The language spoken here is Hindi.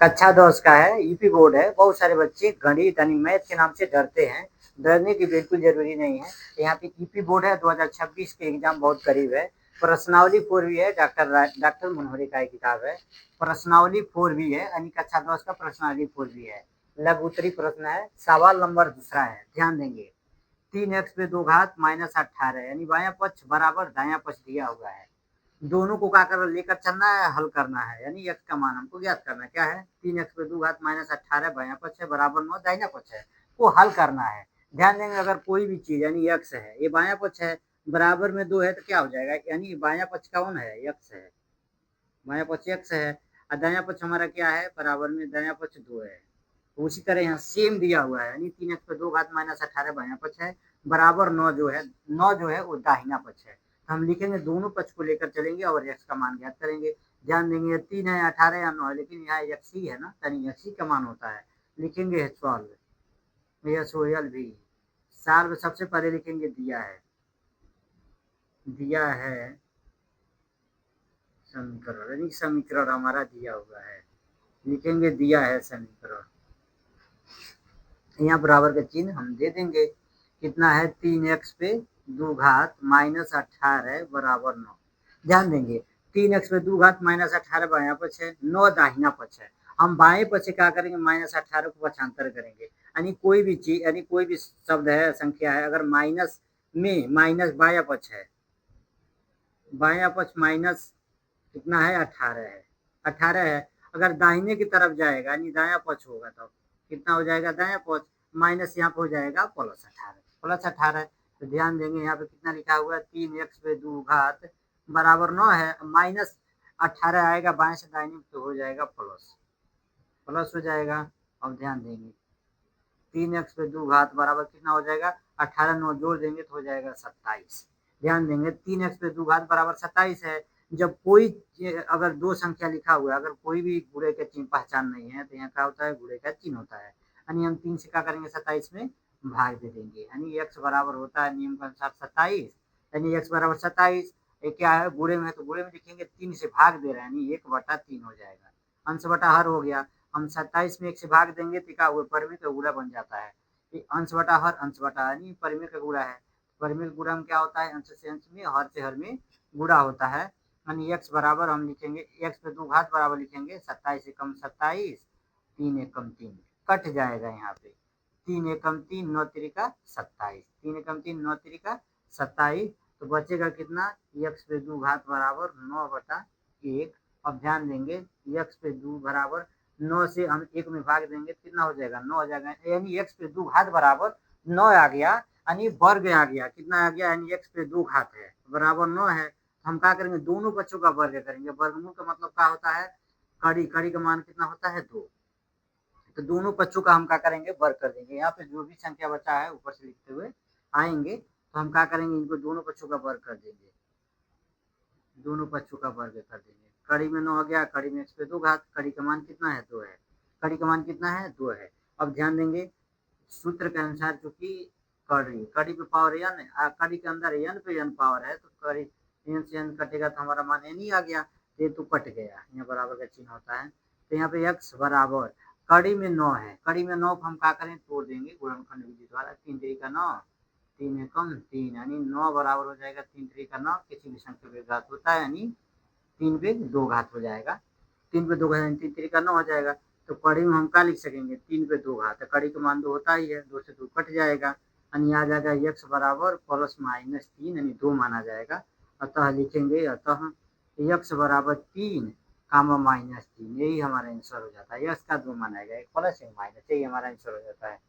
कक्षा 10 का है, यूपी बोर्ड है। बहुत सारे बच्चे गणित यानी मैथ के नाम से डरते हैं। डरने की बिल्कुल ज़रूरी नहीं है। यहाँ पे यूपी बोर्ड है, 2026 के एग्ज़ाम बहुत करीब है। प्रश्नावली 4 भी है, डॉक्टर मनोहरी का एक किताब है। प्रश्नावली 4 भी है, यानी कक्षा 10 का प्रश्नावली 4 भी है। लघु उत्तरीय प्रश्न है। सवाल नंबर दूसरा है, ध्यान देंगे। 3x पे 2 घात -18 यानी बायां पक्ष बराबर दायां पक्ष दिया हुआ है। दोनों को क्या कर लेकर चलना है, हल करना है, यानी x का मान हमको ज्ञात करना है। क्या है? 3x पे 2 घात -18 बायां पक्ष है, बराबर 9 दाहिना पक्ष है, को हल करना है। ध्यान देंगे, अगर कोई भी चीज यानी x है, ये बायां पक्ष है, बराबर में 2 है तो क्या हो जाएगा, यानी बायां पक्ष कौन है? x है। बायां पक्ष x है और दायां पक्ष हमारा क्या है? बराबर में दायां पक्ष 2 है। तो उसी तरह यहाँ सेम दिया हुआ है, यानी 3x पे 2 घात -18 बायां पक्ष है, बराबर 9 जो है, 9 जो है वो दाहिना पक्ष है। हम लिखेंगे, दोनों पक्ष को लेकर चलेंगे और x का मान ज्ञात करेंगे। ध्यान देंगे, 3 है, 18 या 9 है, लेकिन यहाँ x ही है ना, यानी x ही का मान होता है। लिखेंगे सॉल्व, यह सोयल भी सॉल्व। सबसे पहले लिखेंगे दिया है, दिया है समीकरण, यानी समीकरण हमारा दिया हुआ है। लिखेंगे दिया है समीकरण, यहाँ बराबर का चिन्ह हम दे देंगे। कितना है? 3x पे 2 घात -18 बराबर 9। ध्यान देंगे, 3x पे 2 घात -18 बायां पक्ष है, 9 दाहिना पक्ष है। हम बाएं पक्ष क्या करेंगे? -18 को पक्षांतर करेंगे। यानी कोई भी चीज, यानी कोई भी शब्द है, संख्या है, अगर माइनस में माइनस बायां पक्ष है, बायां पक्ष माइनस कितना है? 18 है, 18 है। अगर दाहिने की तरफ जाएगा यानी दायां पक्ष होगा, तो कितना हो जाएगा? दायां पक्ष माइनस यहाँ पे हो जाएगा +18, +18। तो ध्यान देंगे, यहाँ पे कितना लिखा हुआ है? 3x पे 2 घात बराबर 9 है, -18 आएगा बाएं से दाहिने तो हो जाएगा प्लस, प्लस हो जाएगा। अब ध्यान देंगे, 3x पे 2 घात बराबर कितना हो जाएगा? 18, 9 जोड़ देंगे तो हो जाएगा 27। ध्यान देंगे, 3x पे 2 घात बराबर 27 है। जब कोई अगर दो संख्या लिखा हुआ है, अगर कोई भी गुणे का चिन्ह पहचान नहीं है, तो यहाँ क्या होता है? गुणे का चिन्ह होता है। यानी हम 3 से क्या करेंगे? 27 में भाग दे देंगे, यानी x बराबर होता है नियम के अनुसार 27, यानी x बराबर 27। ये क्या है? गुणे में है, तो गुणे में लिखेंगे, 3 से भाग दे रहे हैं, यानी 1/3 हो जाएगा। अंश बटा हर हो गया। हम 27 में 1 से भाग देंगे तो क्या हुआ? परिमेय का गुणा बन जाता है। ये अंश बटा हर, अंश बटा यानी परिमेय का गुणा है। परिमेय का गुणा में क्या होता है? अंश से अंश में, हर से हर में गुणा होता है। यानी x बराबर हम लिखेंगे, x पे 2 घात बराबर लिखेंगे 27 एकम 27, 3 एकम 3 कट जाएगा यहाँ पे। 3 एकम 3, 9 त्रिका 27, 3 एकम 3, 9 त्रिका 27। तो बचेगा कितना? x पे 2 घात बराबर 9/1। अब ध्यान देंगे, x पे 2 बराबर 9 से हम 1 में भाग देंगे तो कितना हो जाएगा? 9 हो जाएगा, यानी x पे 2 घात बराबर 9 आ गया, यानी वर्ग आ गया। कितना आ गया? यानी x पे 2 घात है बराबर 9 है। हम क्या करेंगे? दोनों बच्चों का वर्ग करेंगे। वर्गमूल का मतलब क्या होता है? कड़ी, कड़ी का मान कितना होता है? 2। तो दोनों पक्षों का हम क्या करेंगे? वर्ग कर देंगे। यहाँ पे जो भी संख्या बचा है ऊपर से लिखते हुए आएंगे, तो हम क्या करेंगे? इनको दोनों पक्षों का वर्ग कर देंगे, दोनों पक्षों का वर्ग कर देंगे। कड़ी में 9 आ गया, कड़ी में x पे 2 घात, कड़ी का मान कितना है? 2 है। कड़ी का मान कितना है? 2 है। अब ध्यान देंगे, सूत्र के अनुसार चूंकि कड़ी, कड़ी पे पावर n, कड़ी के अंदर n पे n पावर है, तो कड़ी n से n कटेगा तो हमारा मान n ही आ गया। ये तो कट गया, यहाँ बराबर का चिन्ह होता है। तो यहाँ पे x बराबर कड़ी में 9 है, कड़ी में 9 को हम क्या करें? तोड़ देंगे गुणनखंड विधि द्वारा। 3 3 9, 3 एकम 3, यानी 9 बराबर हो जाएगा 3 3 9, किसी भी संख्या पे घात होता है, यानी 3 पे 2 घात हो जाएगा। 3 पे 2 घात यानी 3 3 9 हो जाएगा। तो कड़ी में हम क्या लिख सकेंगे? 3 पे 2 घात, कड़ी का मान 2 होता ही है, 2 से 2 कट जाएगा, यानी आ जाएगा x बराबर +-3, यानी 2 माना जाएगा। अतः लिखेंगे, अतः x बराबर 3, -3, यही हमारा आंसर हो जाता है। x का 2 माना जाएगा, एक प्लस एक माइनस, यही हमारा आंसर हो जाता है।